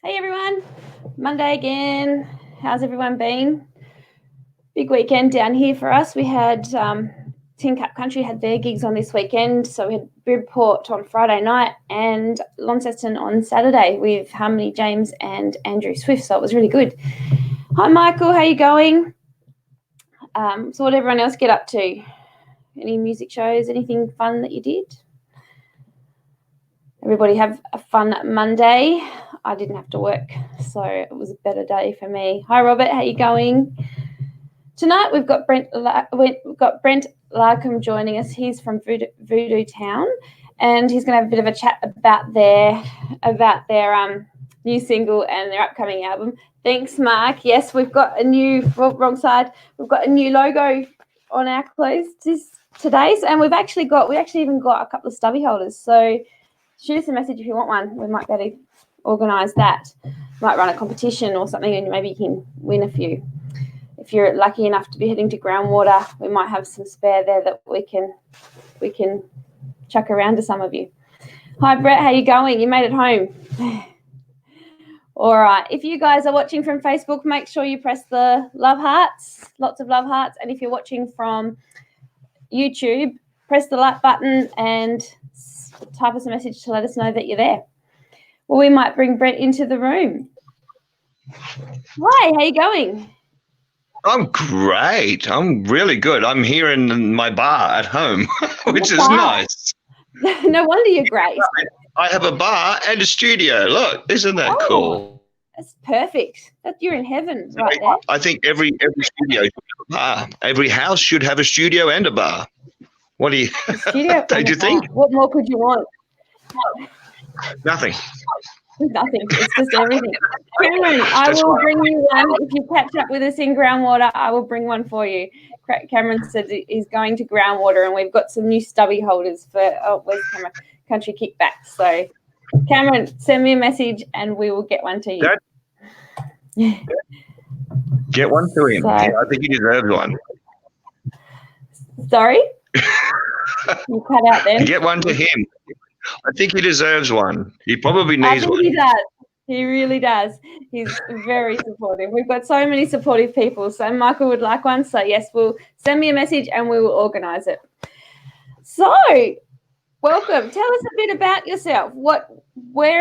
Hey everyone, Monday again. How's everyone been? Big weekend down here for us. We had Tin Cup Country had their gigs on this weekend, so we had Bridport on Friday night and Launceston on Saturday with Harmony James and Andrew Swift, so it was really good. Hi Michael, how you going? So what did everyone else get up to? Any music shows, anything fun that you did? Everybody have a fun Monday. I didn't have to work, so it was a better day for me. Hi, Robert. How you going? Tonight we've got Brent Larkham joining us. He's from Voodoo Town, and he's going to have a bit of a chat about their new single and their upcoming album. Thanks, Mark. Yes, we've got a new wrong side. We've got a new logo on our clothes today, and we actually even got a couple of stubby holders. So shoot us a message if you want one. We might be able to organise that. Might run a competition or something, and maybe you can win a few. If you're lucky enough to be heading to Groundwater, we might have some spare there that we can chuck around to some of you. Hi, Brett. How you going? You made it home. All right. If you guys are watching from Facebook, make sure you press the love hearts, lots of love hearts. And if you're watching from YouTube, press the like button and type us a message to let us know that you're there. Well, we might bring Brent into the room. Hi, how you going? I'm great. I'm really good. I'm here in my bar at home, which is nice. No wonder you're great. I have a bar and a studio. Look, isn't that cool? That's perfect. You're in heaven right there. I think every studio should have a bar. Every house should have a studio and a bar. What do you think? What more could you want? Nothing. Nothing. It's just everything. Cameron, I will bring you one. If you catch up with us in Groundwater, I will bring one for you. Cameron said he's going to Groundwater, and we've got some new stubby holders for West Country Kickback. So, Cameron, send me a message, and we will get one to you. Get one to him. I think he deserves one. Sorry? You cut out then. Get one to him. I think he deserves one. He probably needs one. He does. He really does. He's very supportive. We've got so many supportive people. So Michael would like one. So yes, we'll send me a message and we will organise it. So, welcome. Tell us a bit about yourself. Where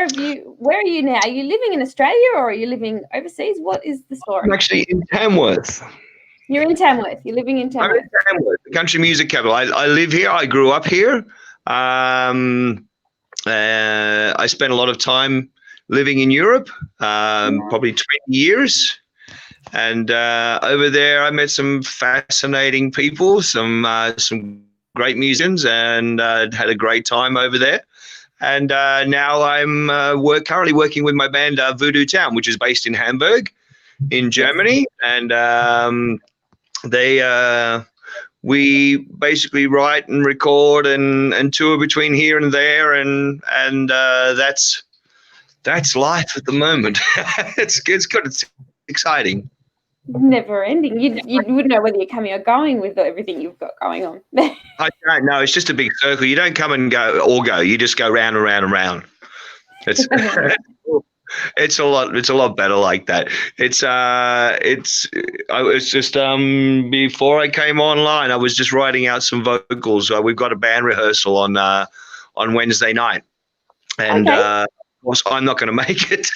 are you now? Are you living in Australia or are you living overseas? What is the story? I'm actually in Tamworth. You're in Tamworth. You're living in Tamworth. I'm in Tamworth, the country music capital. I live here. I grew up here. I spent a lot of time living in Europe, probably 20 years. And over there, I met some fascinating people, some great musicians, and had a great time over there. And now I'm currently working with my band Voodoo Town, which is based in Hamburg, in Germany. And we basically write and record and tour between here and there, and that's life at the moment. It's good. It's exciting. Never ending. You wouldn't know whether you're coming or going with everything you've got going on. I don't know. It's just a big circle. You don't come and go or go. You just go round and round and round. It's a lot better like that. I was just before I came online, I was just writing out some vocals. We've got a band rehearsal on Wednesday night, and of course I'm not going to make it.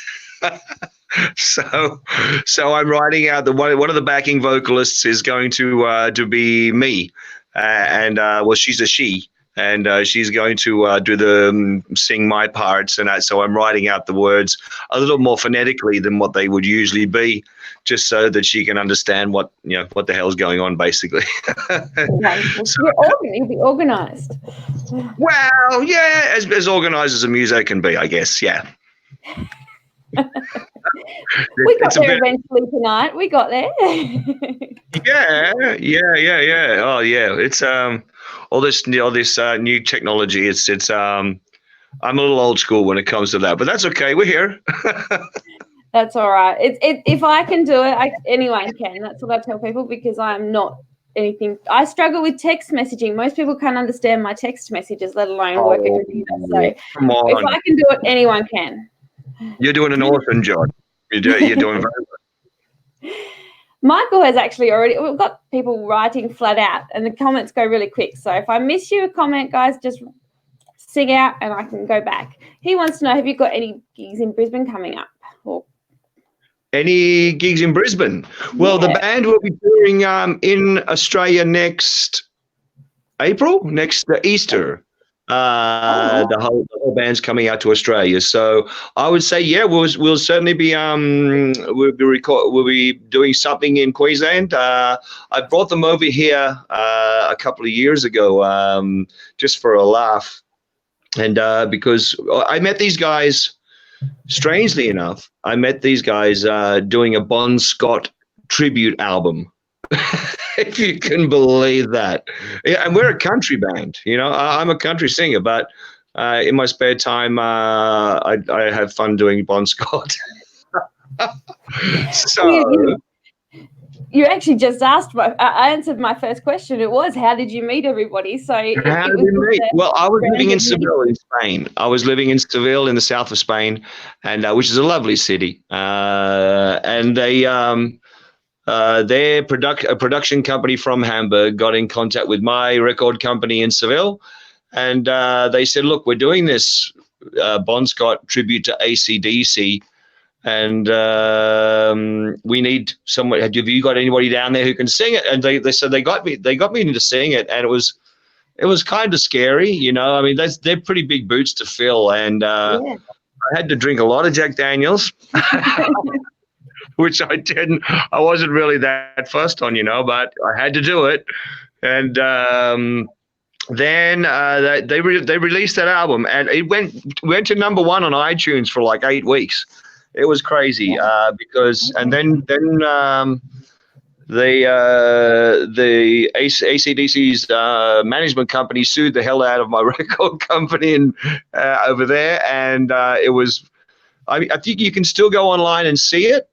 So I'm writing out one of the backing vocalists is going to be me, and she's a she. And she's going to sing my parts and that. So I'm writing out the words a little more phonetically than what they would usually be, just so that she can understand what the hell's going on, basically. You'll be organised. Well, yeah, as organised as a muso can be, I guess. Yeah. We got there eventually tonight. We got there. Yeah. Oh, yeah. It's all this new technology. It's I'm a little old school when it comes to that, but that's okay. We're here. That's all right. If I can do it, anyone can. That's what I tell people, because I'm not anything. I struggle with text messaging. Most people can't understand my text messages, let alone work a computer. So if I can do it, anyone can. You're doing an awesome job. You're doing very well. Michael has actually we've got people writing flat out, and the comments go really quick. So if I miss you a comment, guys, just sing out and I can go back. He wants to know, have you got any gigs in Brisbane coming up? Or any gigs in Brisbane? Well, the band will be touring in Australia next April, next Easter. The whole band's coming out to Australia, so I would say we'll certainly be we'll be doing something in Queensland. I brought them over here a couple of years ago just for a laugh, and because I met these guys. Strangely enough, I met these guys doing a Bon Scott tribute album. If you can believe that. Yeah, and we're a country band, I'm a country singer, but in my spare time, I have fun doing Bon Scott. So you actually just answered my first question. It was, how did you meet everybody? So how did we meet? Well, I was living in Seville in Spain. I was living in Seville in the south of Spain, and which is a lovely city. And they a production company from Hamburg got in contact with my record company in Seville, and they said, look, we're doing this Bon Scott tribute to AC/DC, and we need someone. Have you got anybody down there who can sing it? And they said they got me into sing it, and it was kind of scary, I mean, they're pretty big boots to fill, and I had to drink a lot of Jack Daniels. Which I didn't. I wasn't really that fussed on, but I had to do it. And then they released that album, and it went to number one on iTunes for like 8 weeks. It was crazy because, and then the AC/DC's management company sued the hell out of my record company and over there, and it was. I think you can still go online and see it.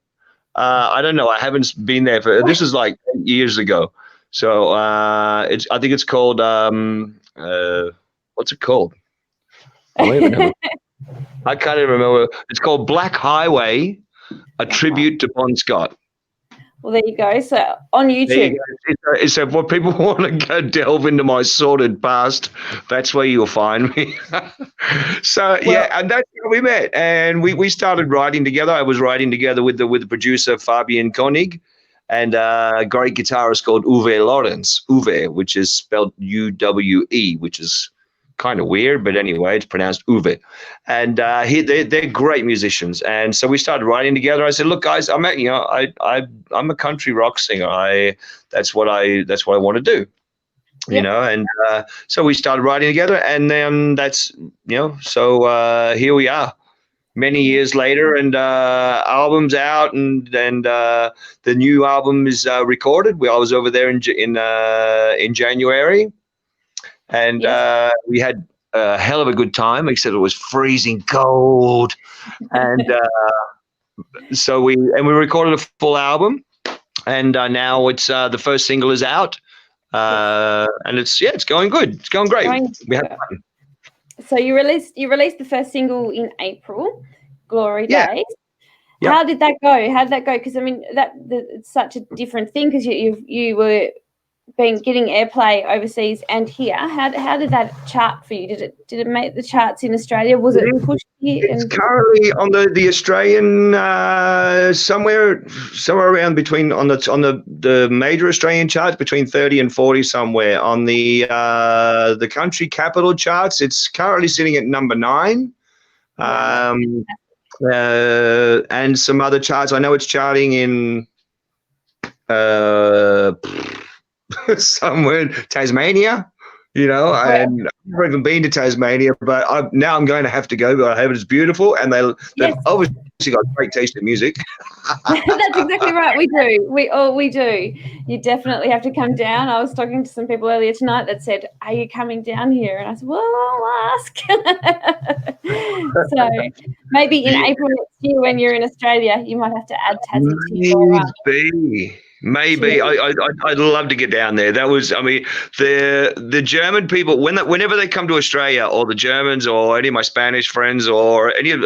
I don't know. I haven't been there this is like 8 years ago. So I think it's called what's it called? I can't even remember. It's called Black Highway, a tribute to Bon Scott. Well, there you go. So on YouTube. So if people want to go delve into my sordid past, that's where you'll find me. So and that's how we met, and we started writing together. I was writing together with the producer Fabian Koenig, and a great guitarist called Uwe Lorenz. Uwe, which is spelled U-W-E, which is kind of weird, but anyway, it's pronounced Uwe. And they're great musicians, and so we started writing together. I said, "Look, guys, I'm a country rock singer. That's what I want to do." And so we started writing together, and then that's so here we are many years later, and album's out, and the new album is recorded. I was over there in January, and we had a hell of a good time, except it was freezing cold, and so we recorded a full album, and now it's the first single is out. And it's going good. It's going great. We had fun. So you released the first single in April, Glory Days. Yep. How did that go? Because I mean it's such a different thing, because you were getting airplay overseas and here. How did that chart for you? Did it make the charts in Australia? Was it pushed here? It's currently on the Australian somewhere around between on the major Australian charts between 30 and 40 somewhere. On the country capital charts, it's currently sitting at number 9. And some other charts. I know it's charting in somewhere in Tasmania, and I've never even been to Tasmania, but now I'm going to have to go. But I heard it's beautiful, and they've obviously got great taste in music. That's exactly right. We do. We do. You definitely have to come down. I was talking to some people earlier tonight that said, "Are you coming down here?" And I said, "Well, I'll ask." So maybe in April next year, when you're in Australia, you might have to add Tassie to your. Maybe I'd love to get down there. That was, I mean, the German people whenever they come to Australia, or the Germans, or any of my Spanish friends, or any of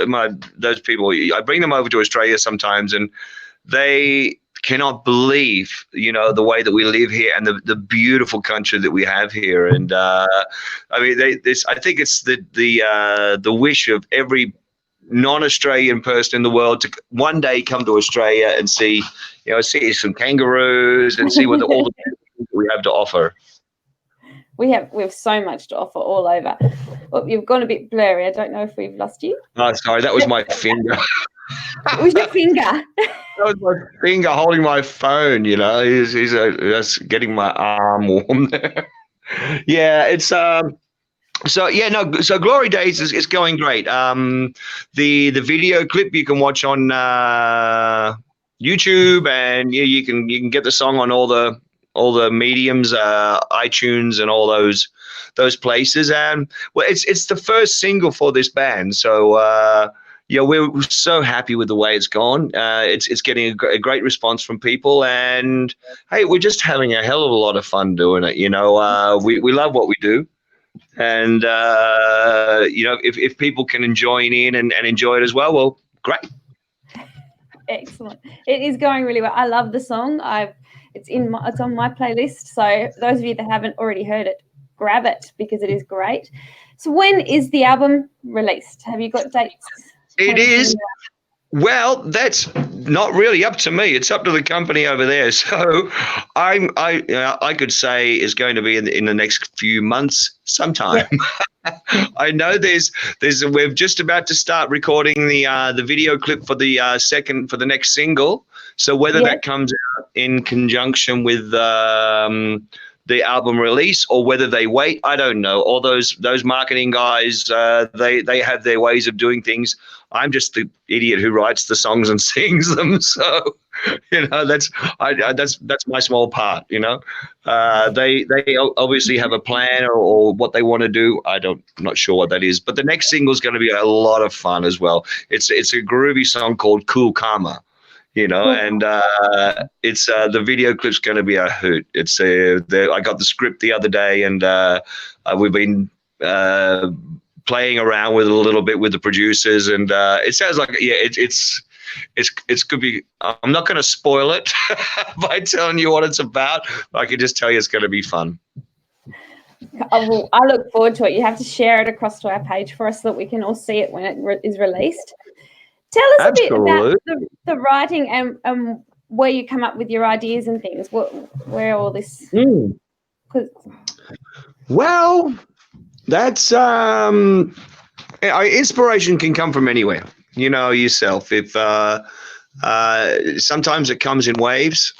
those people, I bring them over to Australia sometimes, and they cannot believe, the way that we live here, and the beautiful country that we have here. And I mean, I think it's the wish of every non-Australian person in the world to one day come to Australia and see some kangaroos and see all the things we have to offer. We have so much to offer all over. Well, you've gone a bit blurry. I don't know if we've lost you. Oh, sorry, that was my finger. It was your finger. That was my finger holding my phone. That's getting my arm warm there. Yeah, it's So Glory Days is going great. The video clip you can watch on YouTube, and you can get the song on all the mediums, iTunes, and all those places. And well, it's the first single for this band, so we're so happy with the way it's gone. It's getting a great response from people, and hey, we're just having a hell of a lot of fun doing it. We love what we do. And if people can join in and enjoy it as well, great. Excellent. It is going really well. I love the song. It's on my playlist. So those of you that haven't already heard it, grab it, because it is great. So when is the album released? Have you got dates? It is. Well, that's not really up to me. It's up to the company over there. So I could say is going to be in the next few months sometime. Yeah. I know we're just about to start recording the video clip for the next single. So whether that comes out in conjunction with the album release, or whether they wait, I don't know. All those marketing guys, they have their ways of doing things. I'm just the idiot who writes the songs and sings them. So, that's my small part. They obviously have a plan or what they want to do. I'm not sure what that is. But the next single is going to be a lot of fun as well. It's a groovy song called Cool Karma. And it's the video clip's going to be a hoot. It's I got the script the other day, and we've been playing around with it a little bit with the producers, and it sounds like it's could be. I'm not going to spoil it by telling you what it's about. I can just tell you it's going to be fun. I look forward to it. You have to share it across to our page for us so that we can all see it when it is released. Tell us a bit about the writing and where you come up with your ideas and things. Where all this? Well, that's inspiration can come from anywhere. Yourself. If sometimes it comes in waves,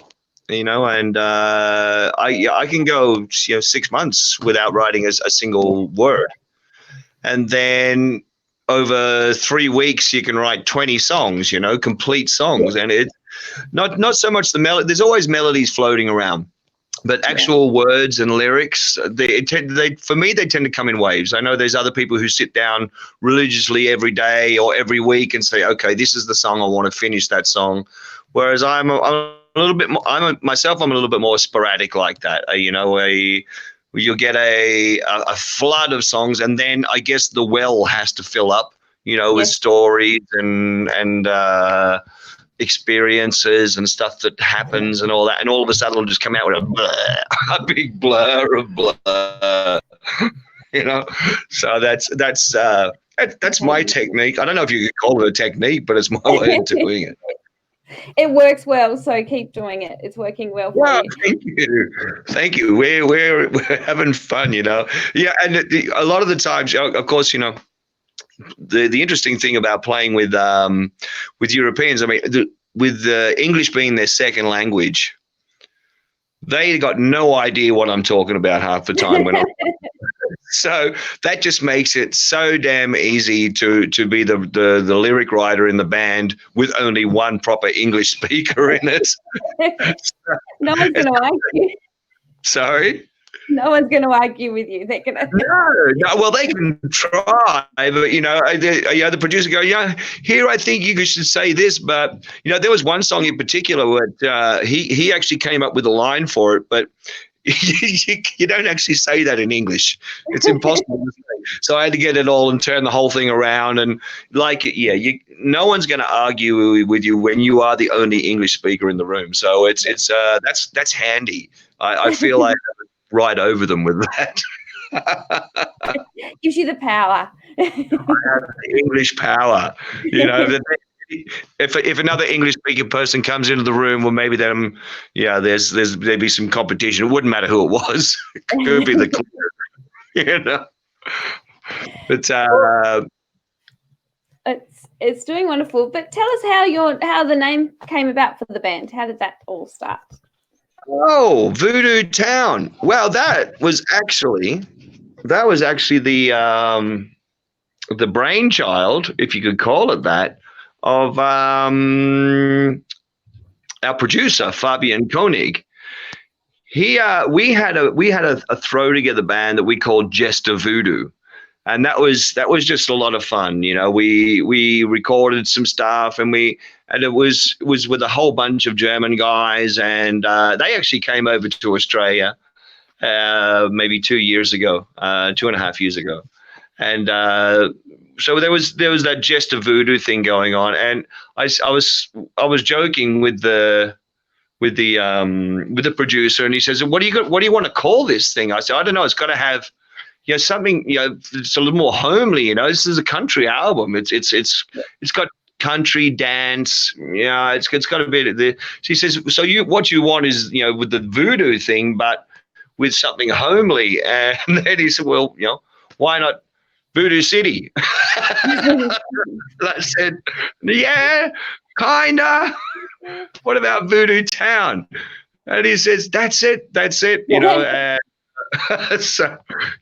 and I can go 6 months without writing a single word, and then over 3 weeks, you can write 20 songs, complete songs. And it's not so much the melody. There's always melodies floating around, but actual words and lyrics, for me, they tend to come in waves. I know there's other people who sit down religiously every day or every week and say, okay, this is the song, I want to finish that song. Whereas I'm a little bit more, I'm a little bit more sporadic like that. You'll get a flood of songs, and then I guess the well has to fill up, with stories and experiences and stuff that happens and all that. And all of a sudden it'll just come out with a big blur of blur, So that's my technique. I don't know if you could call it a technique, but it's my way of doing it. It works well, so keep doing it. It's working well for you. Thank you. We're having fun, Yeah, and a lot of the times, of course, the interesting thing about playing with Europeans, I mean, with English being their second language, they got no idea what I'm talking about half the time when I'm. So that just makes it so damn easy to be the lyric writer in the band with only one proper English speaker in it. No one's going to like you. Sorry? No one's going to argue with you. They're going to. No. Well, they can try, but the producer go, here I think you should say this, but there was one song in particular where he actually came up with a line for it, but you don't actually say that in English. It's impossible to say. So I had to get it all and turn the whole thing around, and no one's going to argue with you when you are the only English speaker in the room. So that's handy. I feel I have it right over them with that. Gives you the power. I have the English power. If another English speaking person comes into the room, well, maybe there'd be some competition. It wouldn't matter who it was. It could be the cleaner, But it's doing wonderful. But tell us how the name came about for the band. How did that all start? Oh, Voodoo Town. Well, that was actually the brainchild, if you could call it that, of our producer Fabian Koenig. We had a throw together band that we called Jester Voodoo, and that was just a lot of fun. We recorded some stuff, and it was with a whole bunch of German guys, and they actually came over to Australia maybe 2 years ago, 2.5 years ago, and so there was that Jester Voodoo thing going on, and I was joking with the producer, and he says, "What do you want to call this thing?" I said, "I don't know. It's got to have something it's a little more homely. This is a country album. It's got country dance. It's got a bit of the." She says, "So what you want is with the voodoo thing, but with something homely." And then he said, "Well, why not Voodoo City?" And I said, "Yeah, kinda. What about Voodoo Town?" And he says, "That's it. So,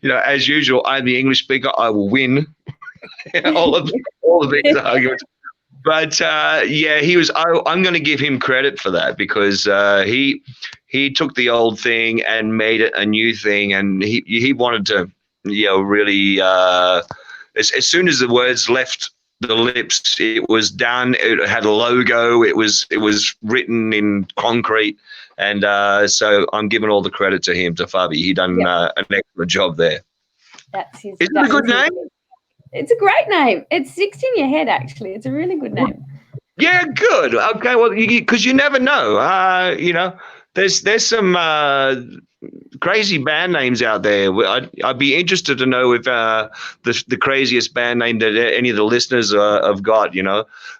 as usual, I'm the English speaker. I will win all of these arguments. But he was. I'm going to give him credit for that, because he took the old thing and made it a new thing, and he wanted to, really. As soon as the words left the lips, it was done. It had a logo. It was written in concrete, and so I'm giving all the credit to him, to Fabi. He done an excellent job there. Isn't it a good name? It's a great name. It sticks in your head, actually. It's a really good name. Yeah, good. Okay, well, because you never know. There's some crazy band names out there. I'd be interested to know if the craziest band name that any of the listeners have got.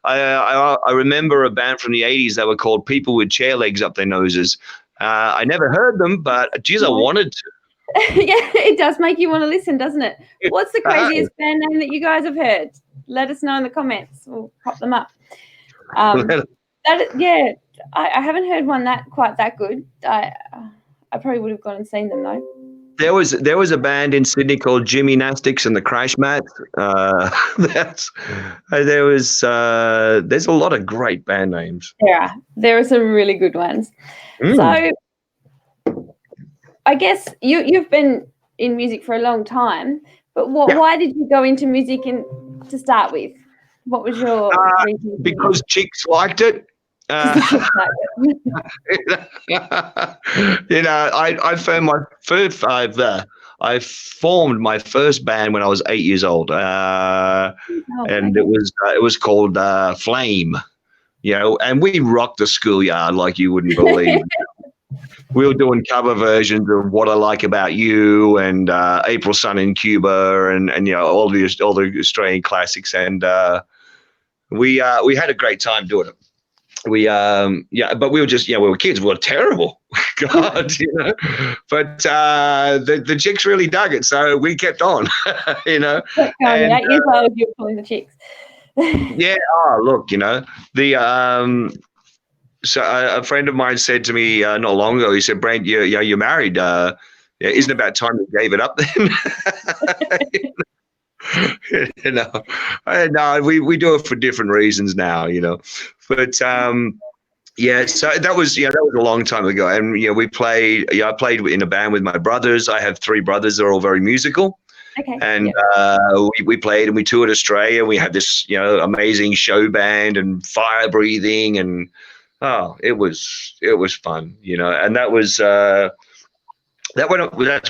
I remember a band from the 80s that were called People with Chair Legs Up Their Noses. I never heard them, but geez, I wanted to. Yeah, it does make you want to listen, doesn't it? What's the craziest band name that you guys have heard? Let us know in the comments. We'll pop them up. I haven't heard one quite that good. I probably would have gone and seen them though. There was a band in Sydney called Gymnastics and the Crash Mats. There's a lot of great band names. There are some really good ones. So I guess you've been in music for a long time, but why did you go into music to start with? What was your reason? Because chicks liked it. I formed my first band when I was 8 years old, and it was called Flame. And we rocked the schoolyard like you wouldn't believe. We were doing cover versions of What I Like About You and April Sun in Cuba and all the Australian classics, and we had a great time doing it. But we were just we were kids. We were terrible, God, But the chicks really dug it, so we kept on, 8 years old, you were pulling the chicks. Yeah. Oh, look, the So a friend of mine said to me not long ago, he said, "Brent, you're married. Isn't it about time you gave it up then?" No, we do it for different reasons now, But Yeah, so that was a long time ago, and we played. Yeah, I played in a band with my brothers. I have three brothers; they're all very musical, Okay. and Yep. we played and we toured Australia. We had this amazing show band and fire breathing, and it was fun, and that's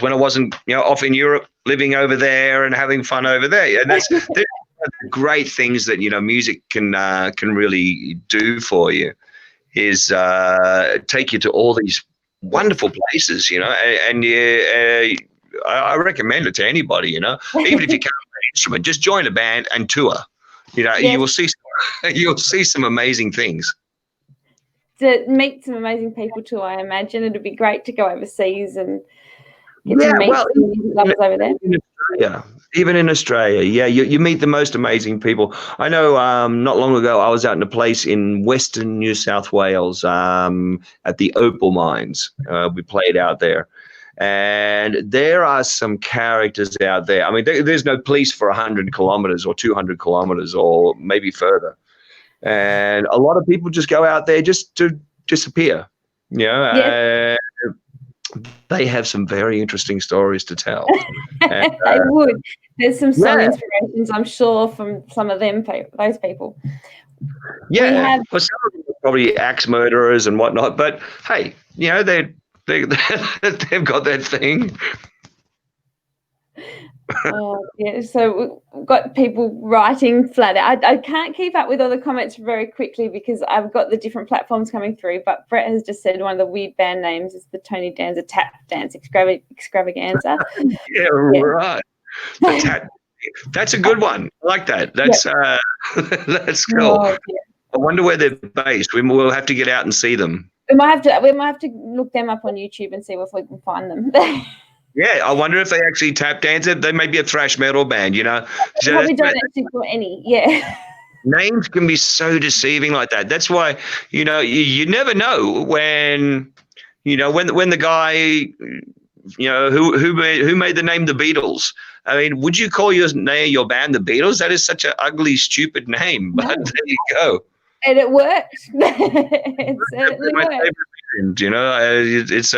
when I wasn't off in Europe living over there and having fun over there, and that's the great things that music can really do for you is take you to all these wonderful places, and I recommend it to anybody, even if you can't play an instrument, just join a band and tour. You Yes. will see you'll see some amazing things. To meet some amazing people too, I imagine it'd be great to go overseas and get to Yeah, meet well, some music lovers over there. even in Australia, yeah, you meet the most amazing people. I know. Not long ago, I was out in a place in Western New South Wales, at the opal mines. We played out there, and there are some characters out there. I mean, there's no police for 100 kilometers or 200 kilometers or maybe further, and a lot of people just go out there just to disappear. You know, Yes, they have some very interesting stories to tell. And, they would. There's some song yeah, inspirations, I'm sure, from some of them, those people. We yeah. have, Well, some of them are probably axe murderers and whatnot, but hey, they they've got that thing. yeah, so we've got people writing flat out. I can't keep up with all the comments very quickly because I've got the different platforms coming through, but Brett has just said one of the weird band names is the Tony Danza Tap Dance Extravaganza. Yeah, Yeah. right. That's a good one. I like that. That's that's cool. Oh, yeah. I wonder where they're based. We'll have to get out and see them. We might have to look them up on YouTube and see if we can find them. Yeah, I wonder if they actually tap dance it. They may be a thrash metal band, So Probably don't actually put any. Yeah. names can be so deceiving like that. That's why, you never know when the guy, who made the name the Beatles. I mean, would you call your band the Beatles? That is such an ugly, stupid name. But No. there you go. And it worked. It certainly My worked. favorite band, it's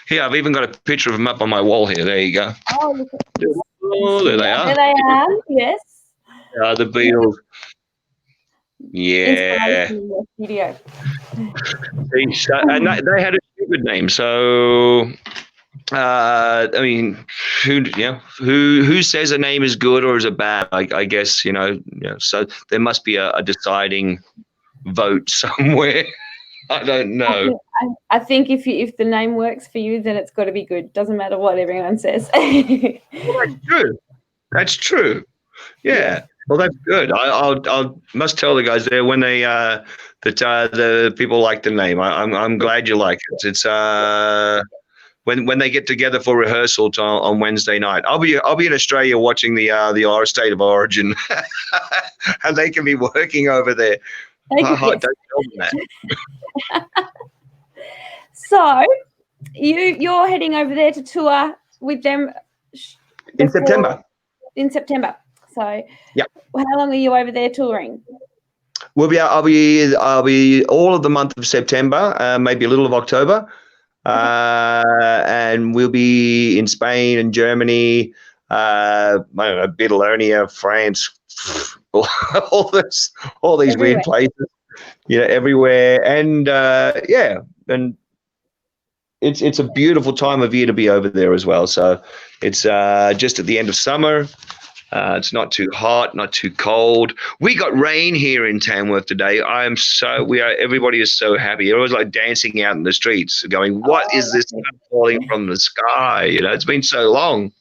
here. I've even got a picture of them up on my wall here. There you go. Oh, look at this. Oh, there they are. There they are. Yes. The Beatles. Yeah. Inspiration in the studio. And they had a stupid name. So, I mean, who says a name is good or is it bad? I guess, so there must be a deciding vote somewhere. I don't know. I think if the name works for you, then it's got to be good. Doesn't matter what everyone says. Well, that's true. That's true. Yeah. Well, that's good. I must tell the guys there when they that the people like the name. I'm glad you like it. It's when they get together for rehearsal on Wednesday night. I'll be in Australia watching the State of Origin, and they can be working over there. Don't tell them that. So you're heading over there to tour with them in September. In September. So yeah. How long are you over there touring? I'll be all of the month of September, maybe a little of October. And we'll be in Spain and Germany, I don't know, Babylonia, France, all these weird places, everywhere. And and it's a beautiful time of year to be over there as well. So it's just at the end of summer. It's not too hot, not too cold. We got rain here in Tamworth today. Everybody is so happy. Everyone's like dancing out in the streets, going, "What is this falling from the sky?" It's been so long.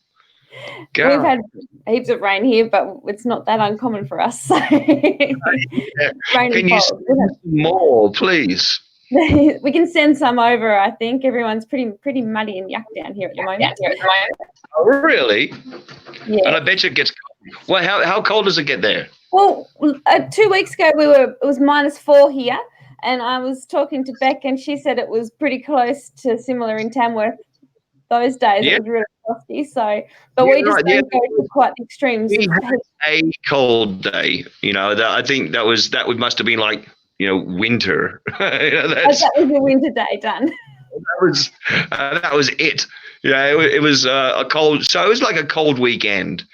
God. We've had heaps of rain here, but it's not that uncommon for us. So. Can you send more, please? We can send some over. I think everyone's pretty muddy and yuck down here at the moment. Oh, really? Yeah. And I bet you it gets cold. Well, how cold does it get there? Well, 2 weeks ago it was -4 here, and I was talking to Beck, and she said it was pretty close to similar in Tamworth those days. Yeah. It was really frosty. So, but we just don't go to quite the extremes. We had a cold day. I think that must have been like winter. That was your winter day done. That was it. It was a cold. So it was like a cold weekend.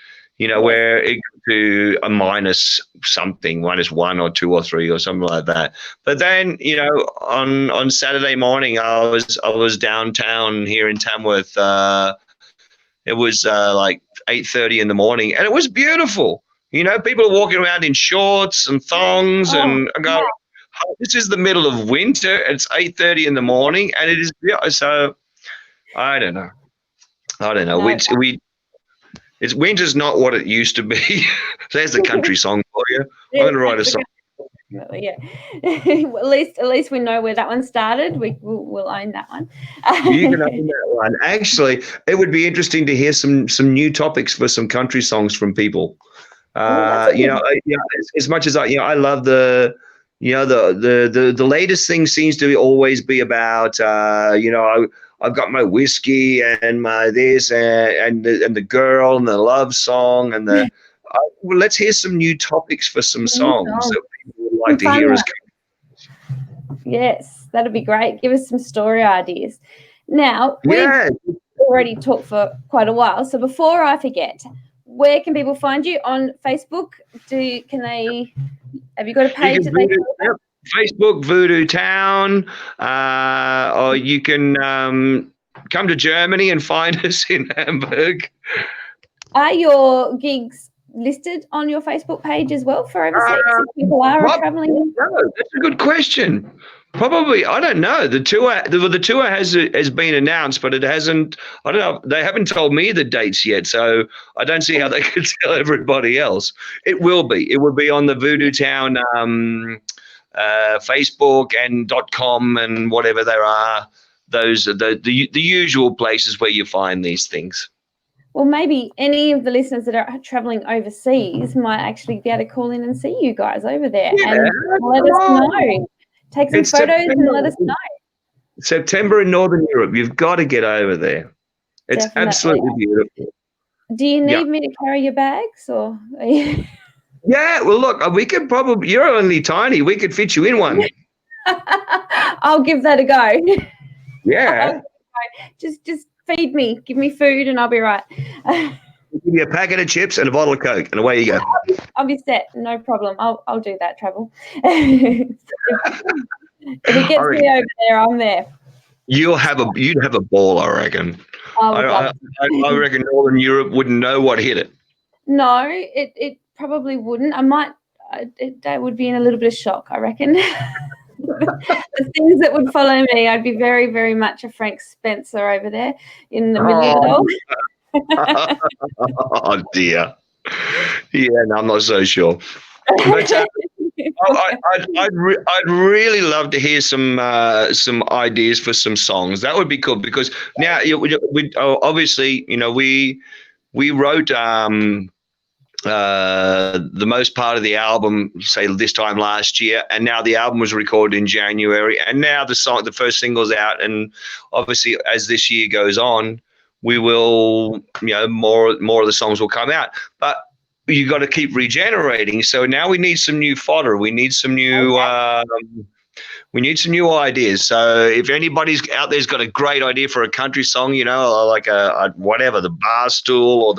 Yes. Where it got to a minus something, -1 or 2 or 3 or something like that. But then, on Saturday morning, I was downtown here in Tamworth. It was like 8:30 in the morning, and it was beautiful. People are walking around in shorts and thongs, and I go, oh, this is the middle of winter. It's 8:30 in the morning, and it is so. I don't know. No. Winter's not what it used to be. There's the country song for you. I'm going to write a song. Yeah. At least we know where that one started. We'll own that one. You can own that one. Actually, it would be interesting to hear some new topics for some country songs from people. As much as I love the latest thing seems to always be about I've got my whiskey and my this and the girl and the love song and the. Well, let's hear some new topics for some songs that people would like to hear us. Yes, that'd be great. Give us some story ideas. Now, we've already talked for quite a while, so before I forget, where can people find you on Facebook? Have you got a page that they can Facebook, Voodoo Town, or you can come to Germany and find us in Hamburg. Are your gigs listed on your Facebook page as well for overseas? If people are traveling? No, that's a good question. Probably, I don't know. The tour has been announced, but it hasn't. I don't know. They haven't told me the dates yet, so I don't see how they could tell everybody else. It will be. It will be on the Voodoo Town Facebook and .com and whatever there are. Those are the usual places where you find these things. Well, maybe any of the listeners that are traveling overseas might actually be able to call in and see you guys over there and let us know. Take some photos and let us know. September in Northern Europe. You've got to get over there. It's absolutely beautiful. Do you need me to carry your bags or? Yeah, well, look, we could probably. You're only tiny. We could fit you in one. I'll give that a go. Yeah. Just feed me. Give me food, and I'll be right. Give you a packet of chips and a bottle of Coke, and away you go. I'll be set. No problem. I'll do that travel. If it gets me over there, I'm there. You'd have a ball, I reckon. I reckon Northern Europe wouldn't know what hit it. No, it probably wouldn't. They would be in a little bit of shock, I reckon. The things that would follow me, I'd be very, very much a Frank Spencer over there in the middle of it all. Oh dear. Yeah, no, I'm not so sure. But I'd really love to hear some ideas for some songs. That would be cool because now we obviously we wrote the most part of the album, say this time last year, and now the album was recorded in January, and now the first single's out, and obviously as this year goes on, we will more of the songs will come out, but you got to keep regenerating. So now we need some new fodder. We need some new ideas. So if anybody's out there's got a great idea for a country song, like a whatever, the bar stool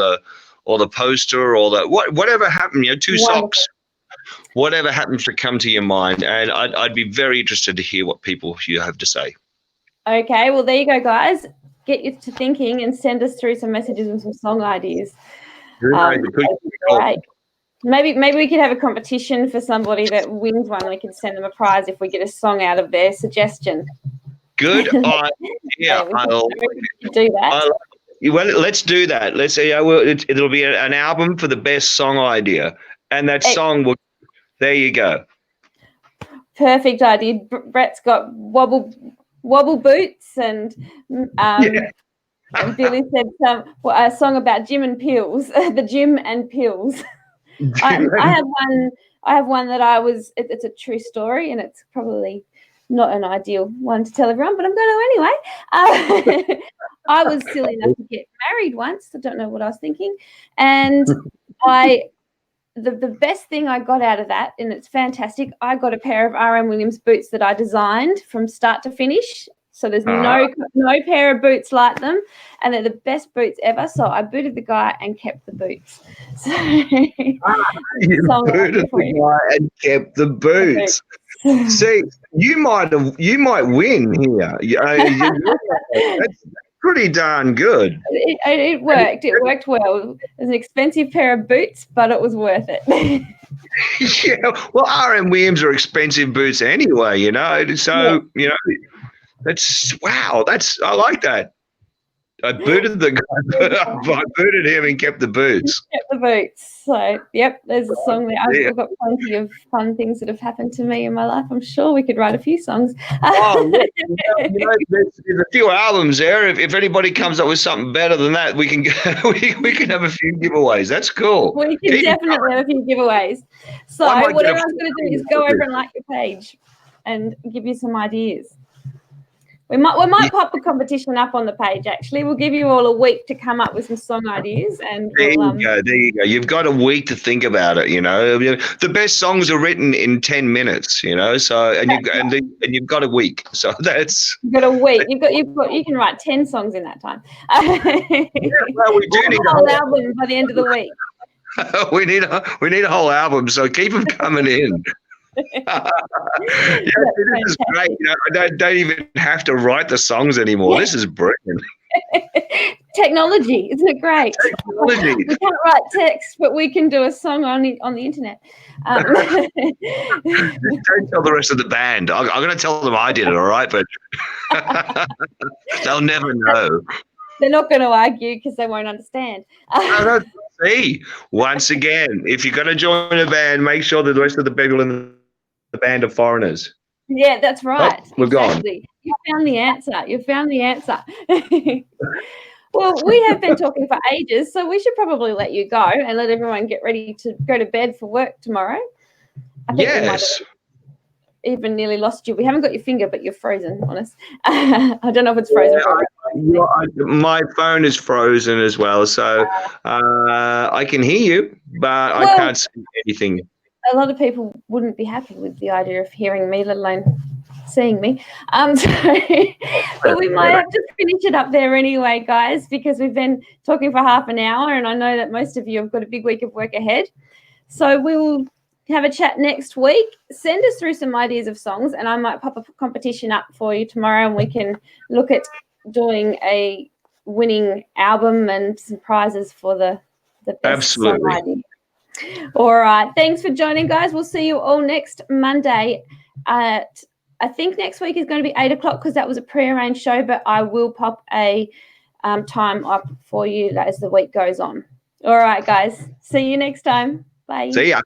or the poster or the whatever happened, two socks, whatever happens to come to your mind, and I'd be very interested to hear what you have to say. Okay, well there you go, guys. Get you to thinking and send us through some messages and some song ideas. Great. Maybe we could have a competition for somebody that wins one. We could send them a prize if we get a song out of their suggestion. Good idea. Do that. Well, let's do that. Let's say it'll be an album for the best song idea, and that song will. There you go. Perfect idea. Brett's got wobble boots, and and Billy said a song about gym and pills. The gym and pills. I have one that it's a true story, and it's probably not an ideal one to tell everyone, but I'm going to anyway. I was silly enough to get married once. I don't know what I was thinking. And the best thing I got out of that, and it's fantastic, I got a pair of R.M. Williams boots that I designed from start to finish. So there's no pair of boots like them, and they're the best boots ever. So I booted the guy and kept the boots. So you booted the guy and kept the boots. See, you might win here. That's pretty darn good. It worked. It worked well. It was an expensive pair of boots, but it was worth it. Yeah, well, R.M. Williams are expensive boots anyway, So that's wow. I like that. I booted the guy. I booted him and kept the boots. Kept the boots. So, yep, there's a song there. I've got plenty of fun things that have happened to me in my life. I'm sure we could write a few songs. Oh, there's a few albums there. If anybody comes up with something better than that, we can we can have a few giveaways. That's cool. We can definitely have a few giveaways. So what everyone's going to do is go over and like your page and give you some ideas. We might pop a competition up on the page. Actually, we'll give you all a week to come up with some song ideas, and there you go. You've got a week to think about it. The best songs are written in 10 minutes. So you've got a week. So you've got a week. You can write 10 songs in that time. Well, we do need a whole album by the end of the week. we need a whole album. So keep them coming in. This is great. I don't even have to write the songs anymore. This is brilliant. Technology, isn't it great? Technology. We can't write text, but we can do a song on the internet. Don't tell the rest of the band. I'm going to tell them I did it, all right? But they'll never know. They're not going to argue because they won't understand. See, once again, if you're going to join a band, make sure that the rest of the people in the band are foreigners. Yeah, that's right. Oh, we're gone. You found the answer. Well, we have been talking for ages, so we should probably let you go and let everyone get ready to go to bed for work tomorrow. I think we might have even nearly lost you. We haven't got your finger, but you're frozen, honest. I don't know if it's frozen. My phone is frozen as well, so I can hear you, but I can't see anything. A lot of people wouldn't be happy with the idea of hearing me, let alone seeing me. But we might have to finish it up there anyway, guys, because we've been talking for half an hour, and I know that most of you have got a big week of work ahead. So we will have a chat next week. Send us through some ideas of songs, and I might pop a competition up for you tomorrow, and we can look at doing a winning album and some prizes for the best song idea. All right. Thanks for joining, guys. We'll see you all next Monday at, I think next week is going to be 8 o'clock because that was a pre-arranged show, but I will pop a time up for you as the week goes on. All right, guys. See you next time. Bye. See ya.